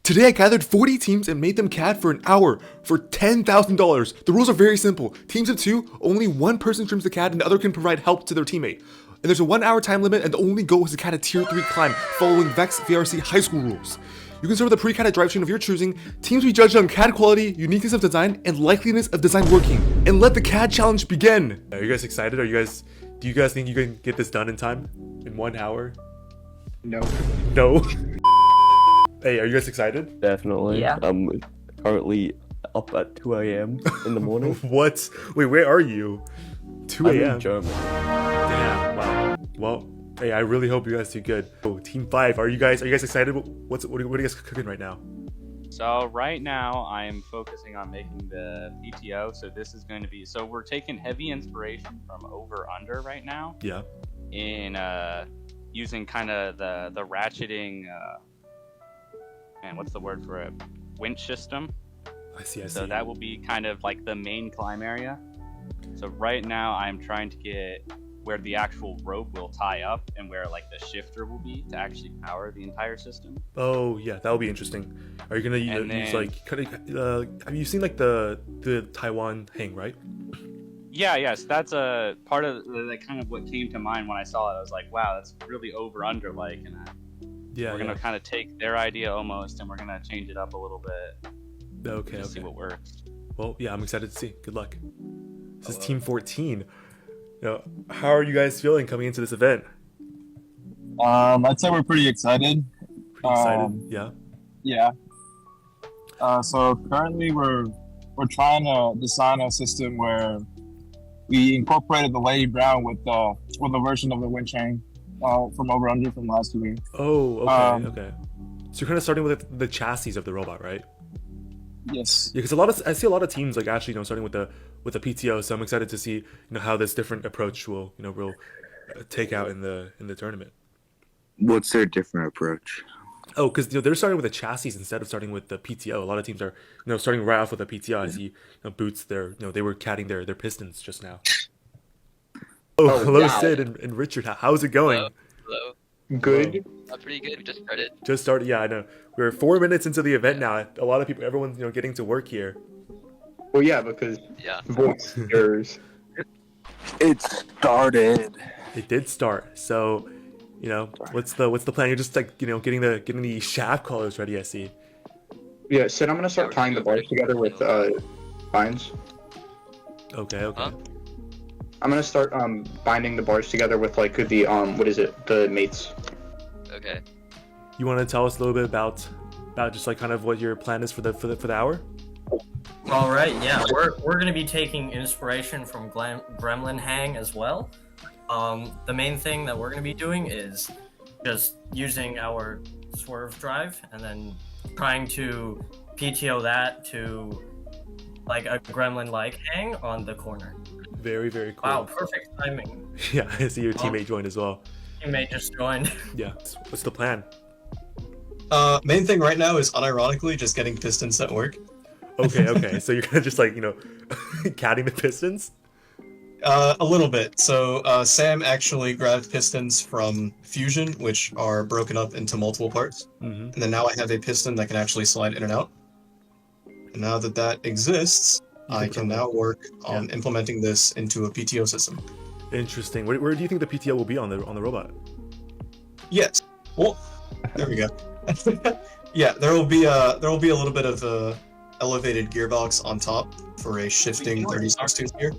Today I gathered 40 teams and made them CAD for an hour for $10,000. The rules are very simple. Teams of 2, only one person streams the CAD and the other can provide help to their teammate. And there's a 1 hour time limit, and the only goal is to CAD a tier 3 climb following VEX VRC high school rules. You can start with a pre-CAD drivetrain of your choosing. Teams will be judged on CAD quality, uniqueness of design, and likeliness of design working. And let the CAD challenge begin. Are you guys excited? Do you guys think you can get this done in time? In 1 hour? No. No? Hey, are you guys excited? Definitely. Yeah. I'm currently up at 2 a.m. in the morning. What? Wait, where are you? 2 I'm a.m. in Germany. Damn. Wow. Well, hey, I really hope you guys do good. Oh, Team 5, are you guys excited? What are you guys cooking right now? So right now I'm focusing on making the PTO. So this is going to be, so we're taking heavy inspiration from over under right now. Yeah. In using kind of the ratcheting, man, what's the word for it? Winch system. I see. So that will be kind of like the main climb area. So right now I'm trying to get where the actual rope will tie up and where like the shifter will be to actually power the entire system. Oh yeah, that will be interesting. Are you gonna use like have you seen like the Taiwan hang, right? Yeah, yes, that's a part of like kind of what came to mind when I saw it. I was like, wow, that's really over under like, and we're gonna kind of take their idea almost, and we're gonna change it up a little bit. Okay. See what works. Well, yeah, I'm excited to see. Good luck. This is Team 14. How are you guys feeling coming into this event? I'd say we're pretty excited. Pretty excited, yeah. Yeah. So currently we're trying to design a system where we incorporated the Lady Brown with a version of the winch hang from over under from last week. Oh, okay, okay. So you're kind of starting with the chassis of the robot, right? Yes. Yeah, because I see a lot of teams like actually starting with the PTO. So I'm excited to see how this different approach will take out in the tournament. What's their different approach? Oh, because they're starting with the chassis instead of starting with the PTO. A lot of teams are starting right off with the PTO. I see Boots there. They were catting their pistons just now. Oh, hello, wow. Sid and Richard. How's it going? Hello. Good. Pretty good. We just started. Just started. Yeah, I know. We're 4 minutes into the event now. A lot of people, everyone's getting to work here. Well, yeah, because voice errors. It started. It did start. So, what's the plan? You're just like getting the shaft colors ready. I see. Yeah, Sid, I'm gonna start tying the bars together with binds. Okay. Huh? I'm gonna start binding the bars together with like the the mates. Okay. You want to tell us a little bit about just like kind of what your plan is for the hour? All right, yeah, we're going to be taking inspiration from Gremlin Hang as well. The main thing that we're going to be doing is just using our swerve drive and then trying to PTO that to like a Gremlin-like hang on the corner. Very, very cool. Wow, perfect timing. Yeah, I see your teammate joined as well. Teammate just joined. Yeah, what's the plan? Main thing right now is unironically just getting pistons that work. Okay. So you're kind of just like, catting the pistons? A little bit. So Sam actually grabbed pistons from Fusion, which are broken up into multiple parts. Mm-hmm. And then now I have a piston that can actually slide in and out. And now that exists, I can now work on implementing this into a PTO system. Interesting. Where do you think the PTO will be on the robot? Yes. Well, there we go. Yeah, there will be a little bit of a elevated gearbox on top for a shifting 36-tooth gear.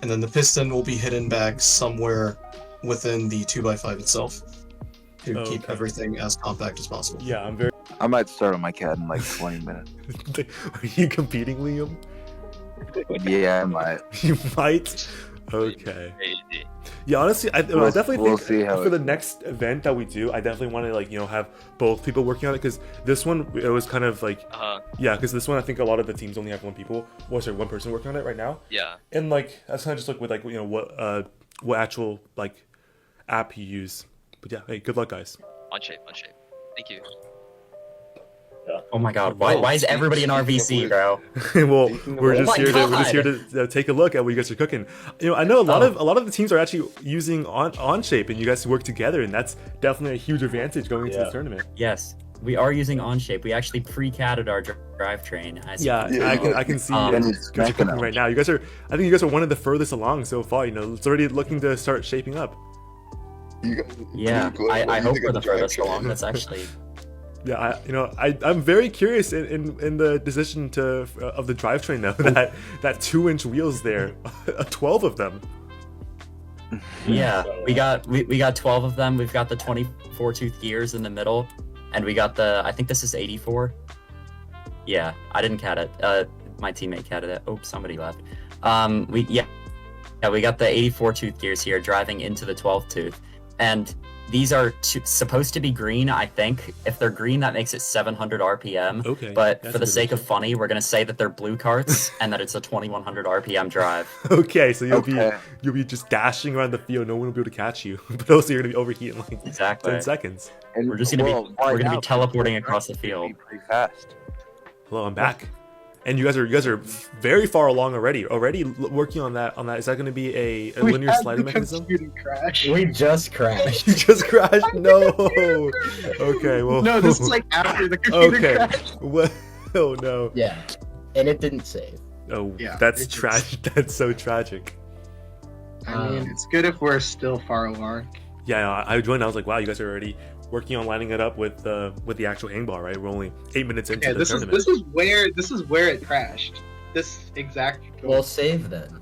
And then the piston will be hidden back somewhere within the 2x5 itself to keep everything as compact as possible. Yeah, I might start on my CAD in like 20 minutes. Are you competing, Liam? Yeah, I might. You might? Okay. Yeah, honestly, I definitely think for the next event that we do, I definitely want to have both people working on it, because this one it was kind of like because this one I think a lot of the teams only have one person working on it right now. Yeah. And that's kind of just look with what actual app you use. But yeah, hey, good luck, guys. On shape. Thank you. Oh my god, why is everybody in RVC, bro? Well, we're just here to take a look at what you guys are cooking. I know a lot of the teams are actually using on shape, and you guys work together, and that's definitely a huge advantage going into this tournament. Yes. we are using Onshape. We actually pre-CADed our drivetrain. As Yeah, you can tell. I can see Um, it cooking right now. You guys are, I think you guys are one of the furthest along so far. You know, it's already looking to start shaping up. Yeah, I hope we're the furthest along. That's actually. Yeah, I'm very curious in the decision of the drivetrain though. that 2-inch wheels there, 12 of them. Yeah, we got 12 of them. We've got the 24 tooth gears in the middle, and we got I think this is 84. Yeah, I didn't CAD it. My teammate CADed it. Oops, somebody left. We got the 84 tooth gears here driving into the 12 tooth, and these are supposed to be green. I think if they're green, that makes it 700 RPM. Okay. But for the sake of funny, we're gonna say that they're blue carts and that it's a 2100 RPM drive. Okay, so you'll be just dashing around the field. No one will be able to catch you, but also you're gonna be overheating like Exactly. 10 seconds. And We're just gonna be teleporting across the field. Pretty fast. Hello, I'm back. And you guys are very far along already. Working on that. Is that going to be a linear sliding mechanism? Crash. We just crashed. You just crashed? No. Okay. Well. No, this is like after the computer Okay. crash. Well, oh no. Yeah, and it didn't save. Oh, Yeah, that's it just- tragic. That's so tragic. I mean, it's good if we're still far along. Yeah, I joined. I was like, wow, you guys are already working on lining it up with the actual hangbar, right? We're only 8 minutes into the tournament. This is where it crashed. This exact. We'll save then.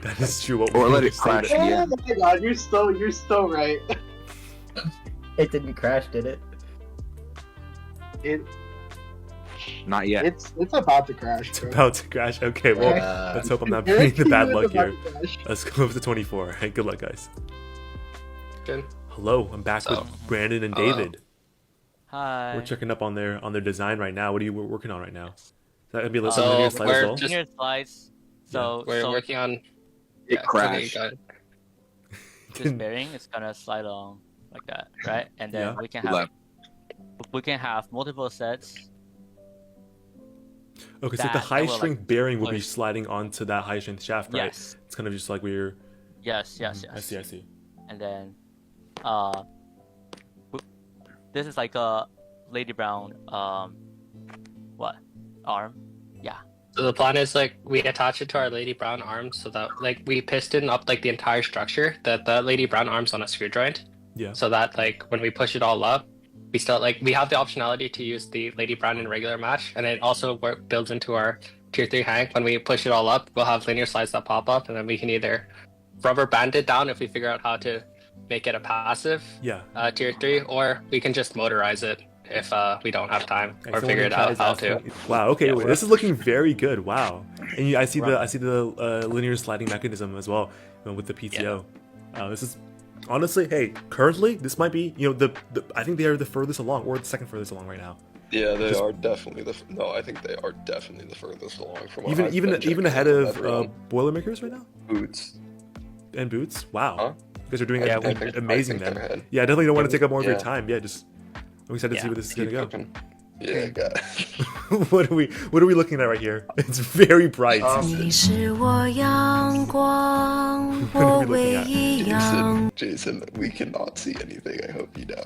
That is true. What Or we let need it to say crash that- again. Oh my god, you're so right. It didn't crash, did it? Not yet. It's about to crash. It's bro. about to crash. Okay, well, let's hope I'm not bringing the bad luck here. Let's go up to 24. All right, good luck, guys. Good. Hello, I'm back with Brandon and David. Hi. We're checking up on their design right now. What are you working on right now? Is that gonna be a So linear slide as we're well? just- Linear slides. So We're working on. It crashed. okay, got it. this bearing is gonna slide along like that, right? And then Yeah. we can have multiple sets. Okay, so the that high will, strength like, bearing will be push. sliding onto that high strength shaft, right? Yes. It's kind of just like we're. Yes. I see. And then, this is like a Lady Brown, arm? Yeah. So the plan is like we attach it to our Lady Brown arms so that like we piston up like the entire structure that the Lady Brown arms on a screw joint. Yeah. So that like when we push it all up, we still like we have the optionality to use the Lady Brown in regular match, and it also builds into our tier 3 hang. When we push it all up, we'll have linear slides that pop up, and then we can either rubber band it down if we figure out how to make it a passive tier 3, or we can just motorize it if we don't have time or figure it out how to. Wow. Okay. Wait, this is looking very good. Wow. And I see the linear sliding mechanism as well with the PTO. This is honestly, hey, currently this might be I think they are the furthest along or the second furthest along right now. Yeah, they are definitely I think they are definitely the furthest along from what even ahead of Boilermakers right now. Boots. And Boots. Wow. Huh? You guys are doing amazing then. ahead. Yeah, I definitely don't want to take up more of your time. Yeah, just I'm excited to see where this is gonna go. Yeah, got it. What are we looking at right here? It's very bright. Jason, we cannot see anything. I hope you know.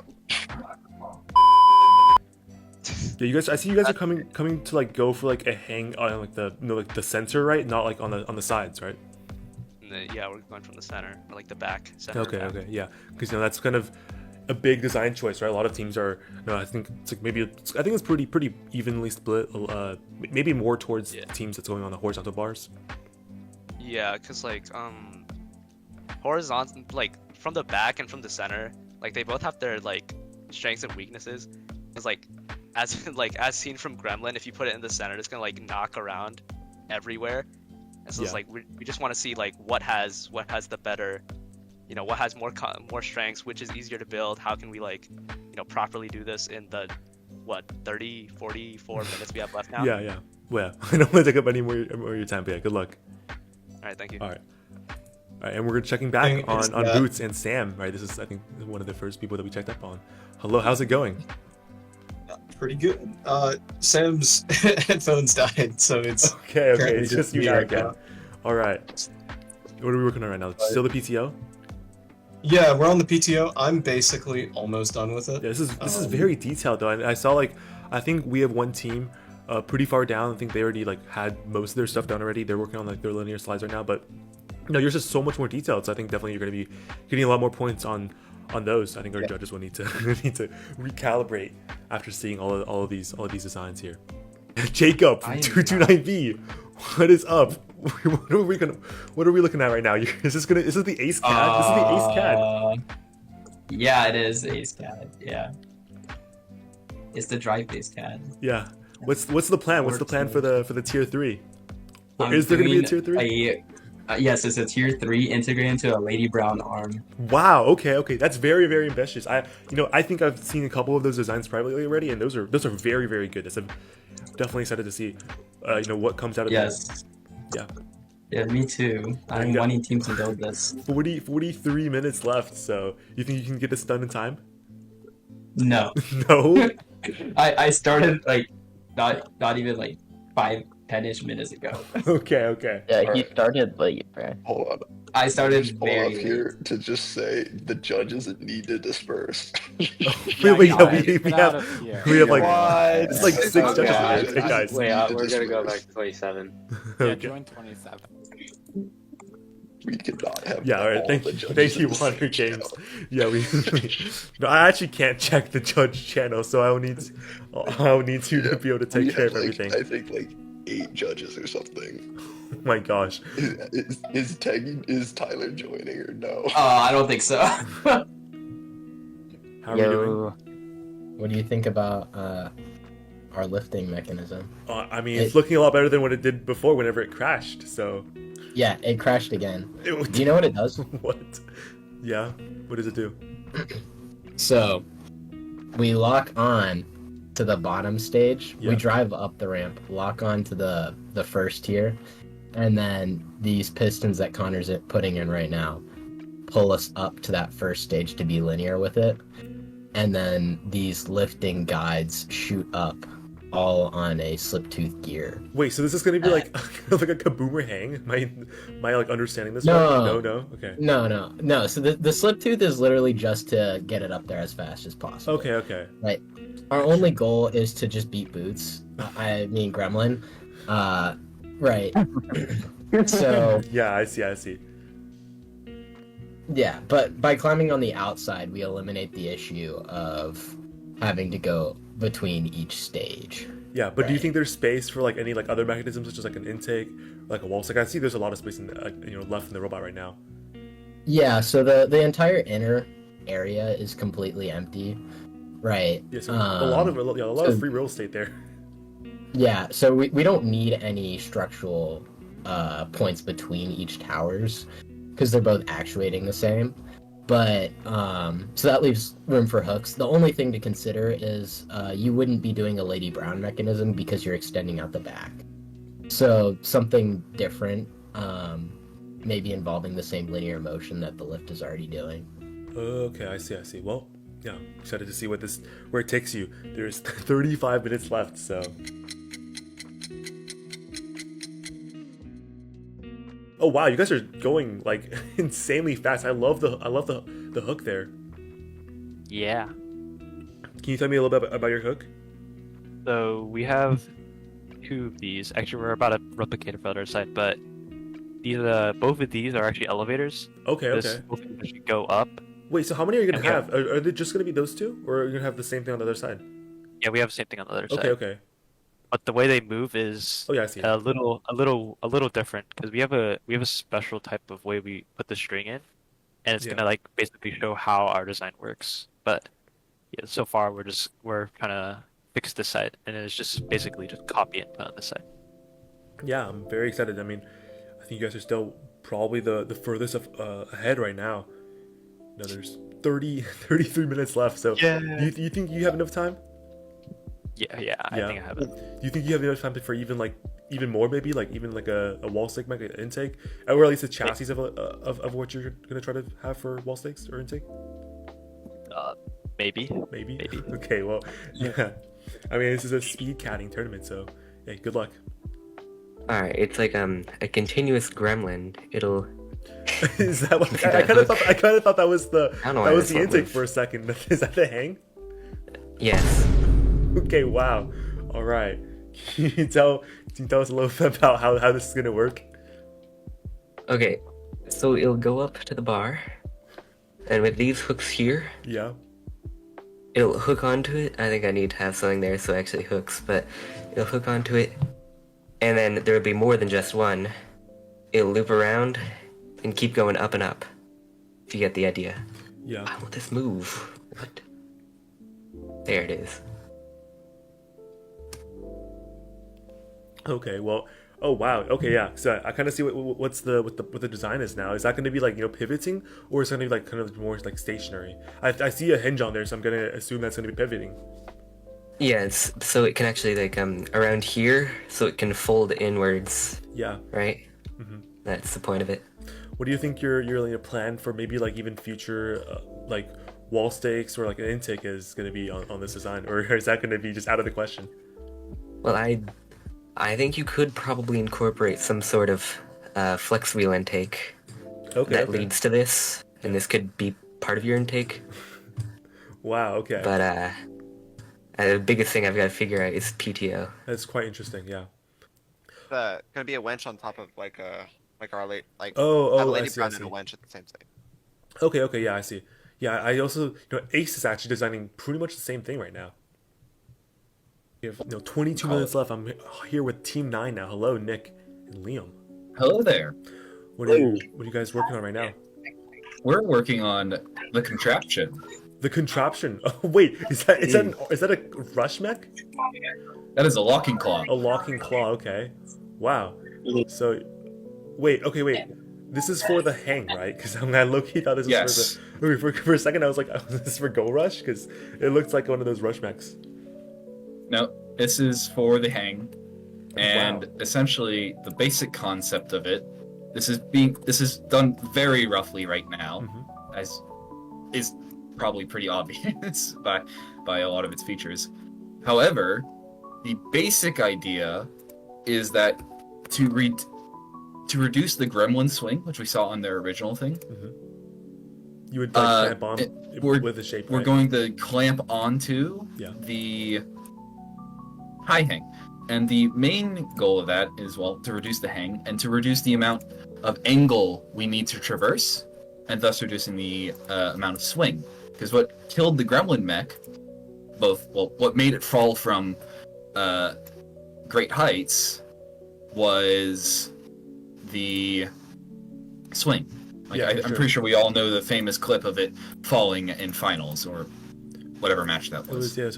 Yeah, you guys. I see you guys are coming to like go for like a hang on like the center, right? Not like on the sides, right? Yeah, we're going from the center, or like the back center. Okay, yeah, because that's kind of a big design choice, right? A lot of teams are. I think it's like I think it's pretty evenly split. Maybe more towards teams that's going on the horizontal bars. Yeah, cause like horizontal, like from the back and from the center, like they both have their like strengths and weaknesses. It's like as seen from Gremlin, if you put it in the center, it's gonna like knock around everywhere. And so it's like we just want to see like what has the better, what has more strengths, which is easier to build. How can we like properly do this in the 30, 44 minutes we have left now? Yeah. Well, I don't want to take up any more of your time, but yeah, good luck. All right, thank you. All right, and we're checking back on Boots and Sam. Right, this is I think one of the first people that we checked up on. Hello, how's it going? Pretty good. Sam's headphones died, so it's okay. It's just you now again. All right. What are we working on right now? Still the PTO? Yeah, we're on the PTO. I'm basically almost done with it. Yeah, this is very detailed though. And I saw like I think we have one team pretty far down. I think they already like had most of their stuff done already. They're working on like their linear slides right now, but no, yours is so much more detailed. So I think definitely you're going to be getting a lot more points on those. I think our judges will need to need to recalibrate after seeing all of these designs here. Jacob from 229B, what is up? What are we looking at right now? Is this the Ace CAD? This is the Ace CAD. Yeah, it is Ace CAD. Yeah, it's the drive-based CAD. Yeah. What's the plan? What's the plan for the tier 3? Or is there going to be a tier 3? Yes, it's a tier 3 integrated into a Lady Brown arm. Wow. Okay. That's very, very ambitious. I think I've seen a couple of those designs privately already, and those are very, very good. I'm definitely excited to see, what comes out of Yes. Yeah. Yeah, me too. I'm wanting teams to build this. 43 minutes left. So you think you can get this done in time? No. No. I started like not even like 10-ish minutes ago. Okay. Yeah, he started late, right? Hold on. I started Just very pull up here to just say the judges need to disperse. We have like it's like 6 judges here. Hey guys. Wait, we're gonna go back to 27. Okay. Join 27. We cannot have. Yeah, all right. Thank you, Wonder James. Yeah, no, I actually can't check the judge channel, so I'll need you to be able to take care of everything. I think like 8 judges or something. Oh my gosh. Is Tyler joining or no? I don't think so. How are we doing? What do you think about our lifting mechanism? I mean, it's looking a lot better than what it did before whenever it crashed, so... Yeah, it crashed again. Do you know what it does? What? Yeah? What does it do? So, we lock on to the bottom stage. Yeah. We drive up the ramp, lock on to the first tier, and then these pistons that Connor's putting in right now pull us up to that first stage to be linear with it. And then these lifting guides shoot up all on a slip tooth gear. Wait, so this is going to be like like a kaboomer hang? Am I like understanding this? No. Okay. No. So the slip tooth is literally just to get it up there as fast as possible. Okay. Right. Our only goal is to just beat Boots. I mean Gremlin. Right. So. Yeah, I see. Yeah, but by climbing on the outside, we eliminate the issue of having to go between each stage. Yeah, but do you think there's space for like any like other mechanisms, such as like an intake, like a wall stick? I see there's a lot of space in left in the robot right now. Yeah, so the entire inner area is completely empty, right? Yeah, so a lot of free real estate there. Yeah, so we don't need any structural points between each towers because they're both actuating the same. But so that leaves room for hooks. The only thing to consider is you wouldn't be doing a Lady Brown mechanism because you're extending out the back. So something different, maybe involving the same linear motion that the lift is already doing. Okay, I see. Well, yeah, excited to see where it takes you. There's 35 minutes left, so. Oh wow, you guys are going like insanely fast. I love the hook there. Yeah. Can you tell me a little bit about your hook? So we have 2 of these. Actually, we're about to replicate it for the other side, but these both of these are actually elevators. Okay. Both of them should go up. Wait, so how many are you gonna have? Are they just gonna be those 2, or are you gonna have the same thing on the other side? Yeah, we have the same thing on the other side. Okay. But the way they move is I see. a little different because we have a special type of way we put the string in, and it's gonna like basically show how our design works. But yeah, so far we're trying to fix this side, and it's just basically just copy it and put on this side. Yeah, I'm very excited. I mean, I think you guys are still probably the furthest ahead right now. No, there's 33 minutes left. So yeah. Do you think you have enough time? Yeah, I think I have it. Do you think you have enough time for even more, maybe even like a wall stick intake, or at least the chassis of what you're gonna try to have for wall sticks or intake? Maybe. Okay, well, yeah. I mean, this is a speed caddying tournament, so hey, good luck. Alright, it's like a continuous gremlin. It'll Is that what I kind of thought? I kind of thought that was the intake moved. for a second. Is that the hang? Yes. Okay. Wow. All right. Can you tell us a little bit about how this is gonna work? Okay, so it'll go up to the bar, and with these hooks here, Yeah. it'll hook onto it. I think I need to have something there so it actually hooks, but it'll hook onto it, and then there'll be more than just one. It'll loop around and keep going up and up. If you get the idea. Yeah. Why won't this move? What? There it is. Okay. Well. Oh wow. Okay. Yeah. So I kind of see what the design is now. Is that going to be like pivoting, or is it going to be like kind of more like stationary? I see a hinge on there, so I'm gonna assume that's going to be pivoting. Yeah, it's so it can actually like around here, so it can fold inwards. Yeah. Right. Mm-hmm. That's the point of it. What do you think your plan for maybe like even future like wall stakes or like an intake is going to be on this design, or is that going to be just out of the question? Well, I think you could probably incorporate some sort of flex wheel intake that leads to this, and this could be part of your intake. Wow. Okay. But the biggest thing I've got to figure out is PTO. That's quite interesting. Yeah. Gonna be a winch on top of like our late have a I lady see, brown and a winch at the same site. Okay. Yeah, I see. Yeah, I also Ace is actually designing pretty much the same thing right now. We have 22 minutes left. I'm here with Team 9 now. Hello, Nick and Liam. Hello there. What are you guys working on right now? We're working on the contraption. The contraption. Oh wait, is that a rush mech? That is a locking claw. A locking claw. Okay. Wow. So, wait. This is for the hang, right? Because I low-key thought this was for a second. I was like, oh, is this for Go Rush? Because it looks like one of those rush mechs. No, this is for the hang, and essentially the basic concept of it. This is done very roughly right now, as is probably pretty obvious by a lot of its features. However, the basic idea is that to reduce the gremlin swing, which we saw on their original thing, you would clamp on with the shape. We're right? going to clamp onto the high hang, and the main goal of that is to reduce the hang and to reduce the amount of angle we need to traverse, and thus reducing the amount of swing. Because what killed the gremlin mech, what made it fall from great heights, was the swing. I'm pretty sure we all know the famous clip of it falling in finals or whatever match that was. It was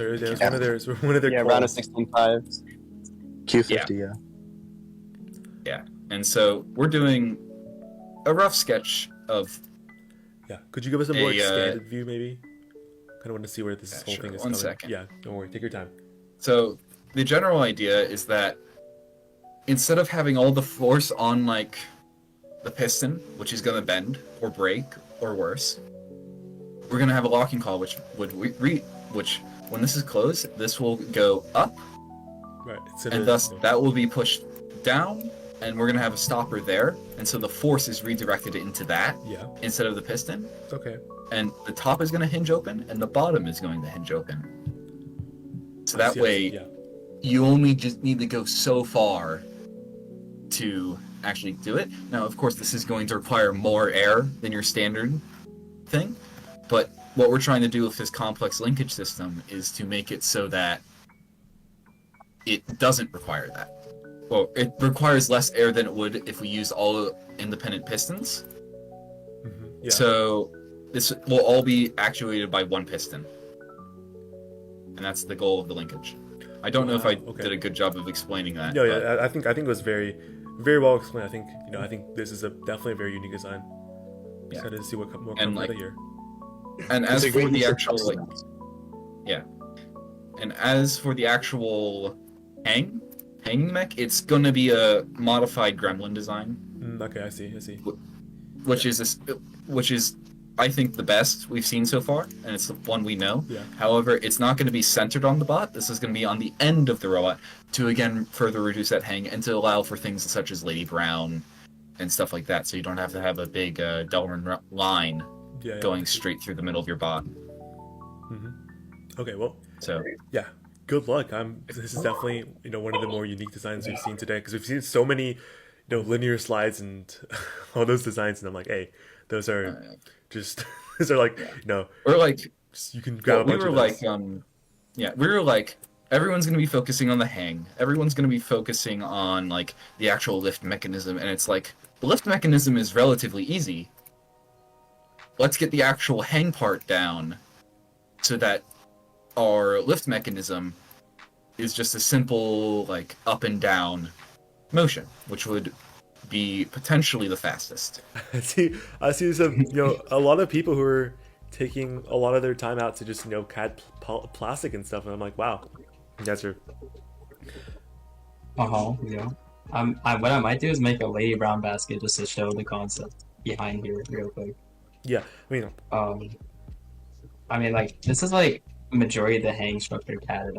one of their round of 16-5. Q50, Yeah, and so we're doing a rough sketch of. Yeah, could you give us a more expanded view, maybe? Kind of want to see where this whole thing is coming. 1 second. Yeah, don't worry, take your time. So the general idea is that instead of having all the force on like the piston, which is going to bend or break or worse, we're going to have a locking claw, which which when this is closed, this will go up, right? And thus that will be pushed down, and we're going to have a stopper there, and so the force is redirected into that instead of the piston. Okay. And the top is going to hinge open, and the bottom is going to hinge open. So that way, you only just need to go so far to actually do it. Now, of course, this is going to require more air than your standard thing, but what we're trying to do with this complex linkage system is to make it so that it doesn't require that. Well, it requires less air than it would if we used all independent pistons. Yeah. So this will all be actuated by one piston. And that's the goal of the linkage. I don't know if I did a good job of explaining that. No, yeah, I think it was very, very well explained. I think this is definitely a very unique design. Excited to see what more comes out of here. And as for the actual and as for the actual hanging mech, it's gonna be a modified gremlin design. Okay, I see. Which is I think the best we've seen so far, and it's the one we know. Yeah. However, it's not going to be centered on the bot. This is going to be on the end of the robot to again further reduce that hang and to allow for things such as Lady Brown and stuff like that, so you don't have to have a big Delrin line going straight through the middle of your bot. Okay, well, so yeah, good luck. This is definitely one of the more unique designs we've seen today, because we've seen so many linear slides and all those designs, and I'm like, hey, those are just those are like or like you can grab a bunch we were of like those. we were like, everyone's going to be focusing on the hang, everyone's going to be focusing on like the actual lift mechanism, and it's like the lift mechanism is relatively easy. Let's get the actual hang part down so that our lift mechanism is just a simple like up and down motion, which would be potentially the fastest. I see some a lot of people who are taking a lot of their time out to just CAD plastic and stuff, and I'm like, wow, you guys are. Yeah. What I might do is make a Lady Brown basket just to show the concept behind here real quick. Yeah, I mean, like, this is like majority of the hang structure CAD.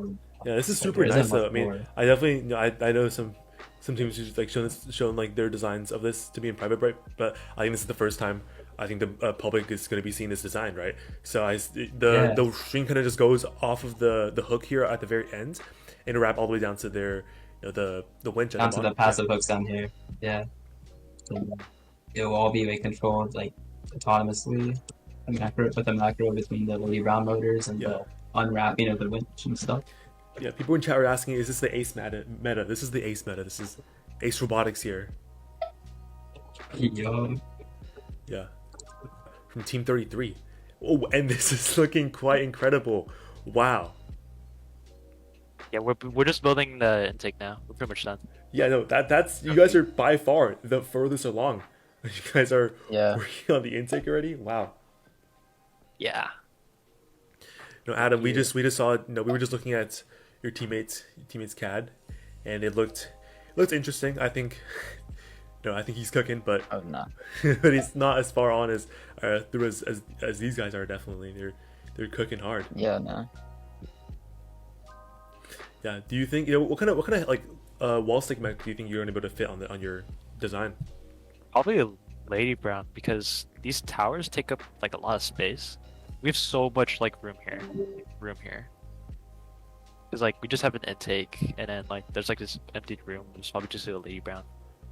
Yeah, this is super nice though. I mean, I definitely I know some teams who's like shown like their designs of this to be in private, right? But I think this is the first time I think the public is going to be seeing this design, right? So the string kind of just goes off of the hook here at the very end, and wrap all the way down to their the winch down to the passive hooks down here. Yeah, so it will all be like controlled like autonomously. With the macro between the Lily Brown motors and the unwrapping of the winch and stuff. Yeah, people in chat are asking, is this the ace meta? This is the ace meta. This is ace robotics here. Yo. Yeah. From Team 33. Oh, and this is looking quite incredible. Wow. Yeah, we're just building the intake now. We're pretty much done. Yeah, no, that's you guys are by far the furthest along. You guys are working on the intake already. Wow. Yeah. No, Adam, we just saw. We were just looking at your teammates CAD, and it looked interesting. I think. I think he's cooking, but but he's not as far on as through as these guys are. Definitely, they're cooking hard. Yeah, no. Yeah. Do you think what kind of like wall stick mech do you think you're gonna be able to fit on your design? Probably a Lady Brown, because these towers take up like a lot of space. We have so much like room here. Because like we just have an intake, and then like there's like this empty room. There's probably just a Lady Brown.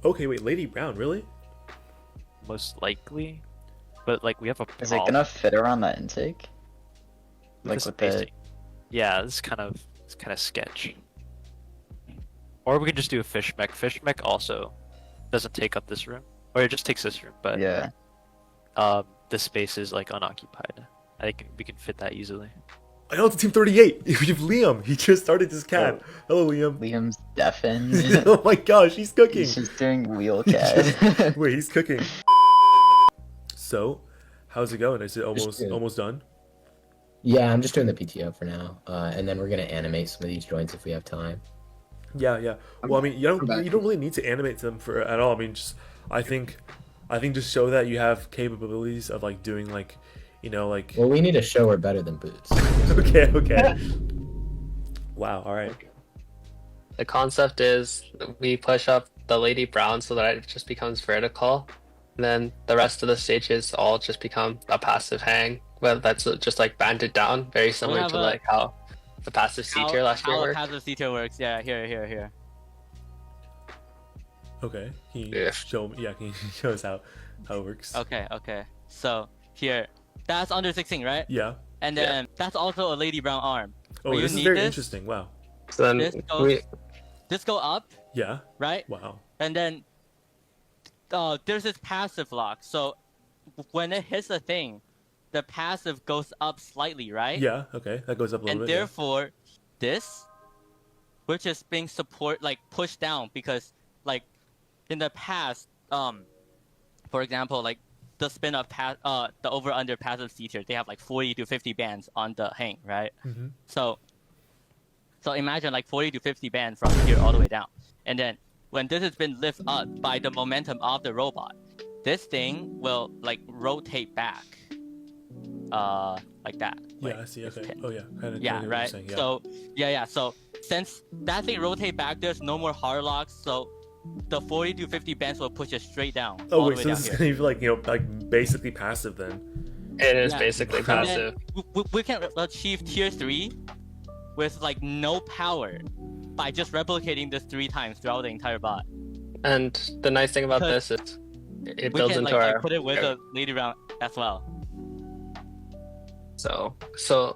Okay, wait, Lady Brown, really? Most likely, but like we have a. Is it gonna fit around that intake? Like with the. Yeah, it's kind of sketch. Or we can just do a fish mech. Fish mech also doesn't take up this room, or it just takes this room. But yeah, the space is like unoccupied. I think we can fit that easily. I know it's Team 38. You have Liam. He just started his CAD. Hello, Liam. Liam's deafened. Oh my gosh, he's cooking. He's just doing wheel CAD. Wait, he's cooking. So, how's it going? Is it almost done? Yeah, I'm just doing the PTO for now, and then we're gonna animate some of these joints if we have time. Yeah. Well, I mean, you don't really need to animate them at all. I mean, I think just show that you have capabilities of like doing like. Well, we need to show we're better than Boots. Okay. Wow, alright. The concept is we push up the Lady Brown so that it just becomes vertical. And then the rest of the stages all just become a passive hang. Well, that's just like banded down, very similar to like how the passive C tier last year worked. How the passive C tier works, yeah, here. Okay, can you show us how it works? Okay. So, here. That's under 16, right? Yeah. And then that's also a Lady Brown arm. Oh, this is very interesting. Wow. So then this go up. Yeah. Right? Wow. And then there's this passive lock. So when it hits a thing, the passive goes up slightly, right? Yeah, okay. That goes up a little bit. And therefore, this, which is being pushed down because like in the past, for example, like the spin of the over under passive C tier, they have like 40 to 50 bands on the hang, right? Mm-hmm. So imagine like 40 to 50 bands from here all the way down, and then when this has been lifted up by the momentum of the robot, this thing will like rotate back, like that. Yeah, I see. Okay. Oh yeah, kind of. Yeah, right. Yeah. So yeah. So since that thing rotate back, there's no more hard locks. So the 40 to 50 bends will push it straight down. Oh all wait, the so way this is down gonna be like, you know, like basically passive then. It is Yeah. basically And then passive. we can achieve tier 3 with like no power by just replicating this 3 times throughout the entire bot. And the nice thing about Because this is it we builds can into like our put it with a lady round as well. So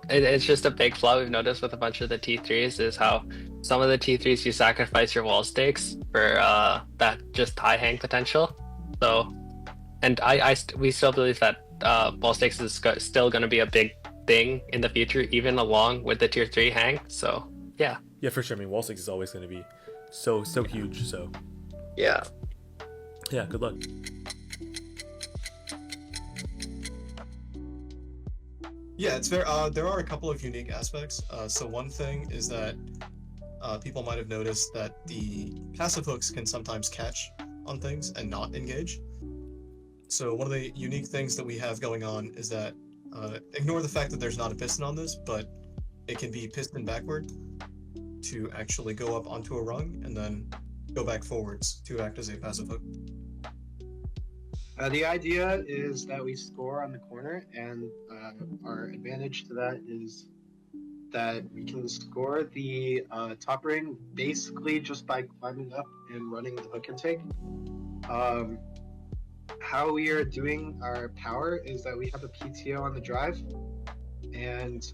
it's just a big flaw we've noticed with a bunch of the T3s is how some of the T3s you sacrifice your wall stakes for that just high hang potential. So, and we still believe that wall stakes is still going to be a big thing in the future, even along with the tier 3 hang. So yeah. Yeah, for sure. I mean, wall stakes is always going to be so huge. So yeah, good luck. Yeah, it's very. There are a couple of unique aspects. So one thing is that people might have noticed that the passive hooks can sometimes catch on things and not engage. So one of the unique things that we have going on is that ignore the fact that there's not a piston on this, but it can be piston backward to actually go up onto a rung and then go back forwards to act as a passive hook. The idea is that we score on the corner, and our advantage to that is that we can score the top ring basically just by climbing up and running the hook intake. How we are doing our power is that we have a PTO on the drive, and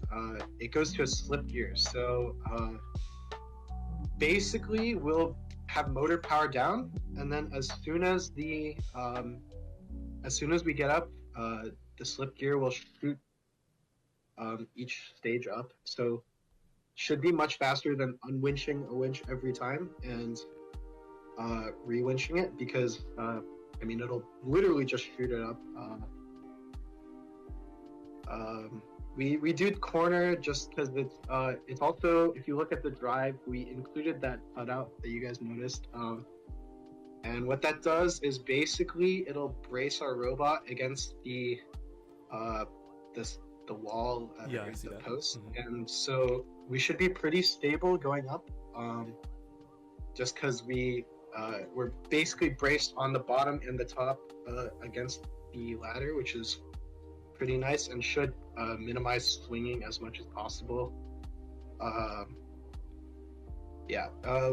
it goes to a slip gear. So basically, we'll have motor power down, and then as soon as we get up, the slip gear will shoot each stage up. So should be much faster than unwinching a winch every time and re-winching it, because I mean, it'll literally just shoot it up. We do corner just because it's also, if you look at the drive, we included that cutout that you guys noticed. And what that does is basically it'll brace our robot against the wall, the post, and so we should be pretty stable going up. Just because we're basically braced on the bottom and the top against the ladder, which is pretty nice and should minimize swinging as much as possible.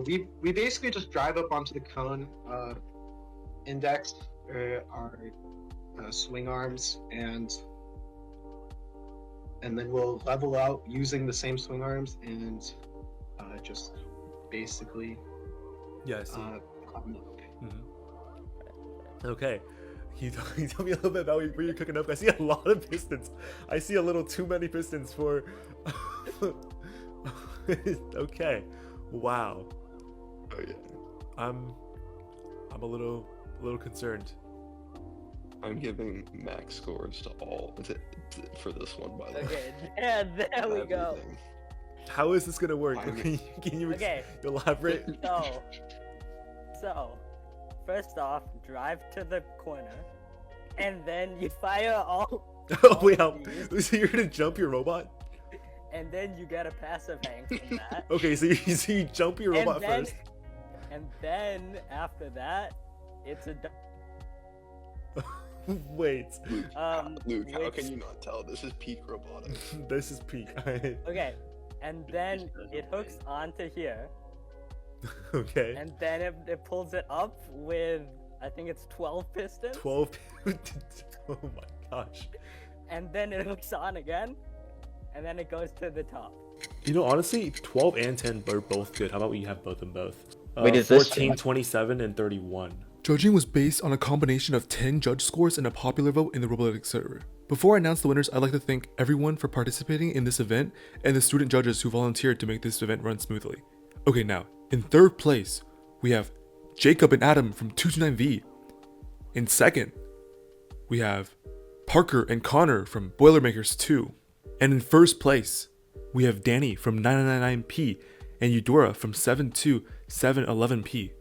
We basically just drive up onto the cone, index our swing arms, and then we'll level out using the same swing arms and just basically I see. climb up. Okay. Can you tell me a little bit about where you're cooking up? I see a lot of pistons. I see a little too many pistons for... Okay. Wow. Oh yeah. I'm a little concerned. I'm giving max scores to all for this one, by the way. Okay, yeah, there we go. How is this gonna work? Can you Okay. elaborate? So, first off, drive to the corner, and then you fire all. Oh wait, so you're gonna jump your robot? And then you get a passive hang from that. Okay, so you jump your robot first. And then after that, it's a. Wait. Luke, how can you not tell? This is peak robotics. This is peak. Okay, and then it hooks onto here. Okay. And then it pulls it up with, I think it's 12 pistons. 12. Oh my gosh. And then it hooks on again, and then it goes to the top. You know, honestly, 12 and 10 are both good. How about we have both of them both? Wait, is this 14, 27, and 31. Judging was based on a combination of 10 judge scores and a popular vote in the robolytics server. Before I announce the winners, I'd like to thank everyone for participating in this event and the student judges who volunteered to make this event run smoothly. Okay, now, in third place, we have Jacob and Adam from 229V. In second, we have Parker and Connor from Boilermakers 2. And in first place, we have Danny from 999P and Eudora from 72711P.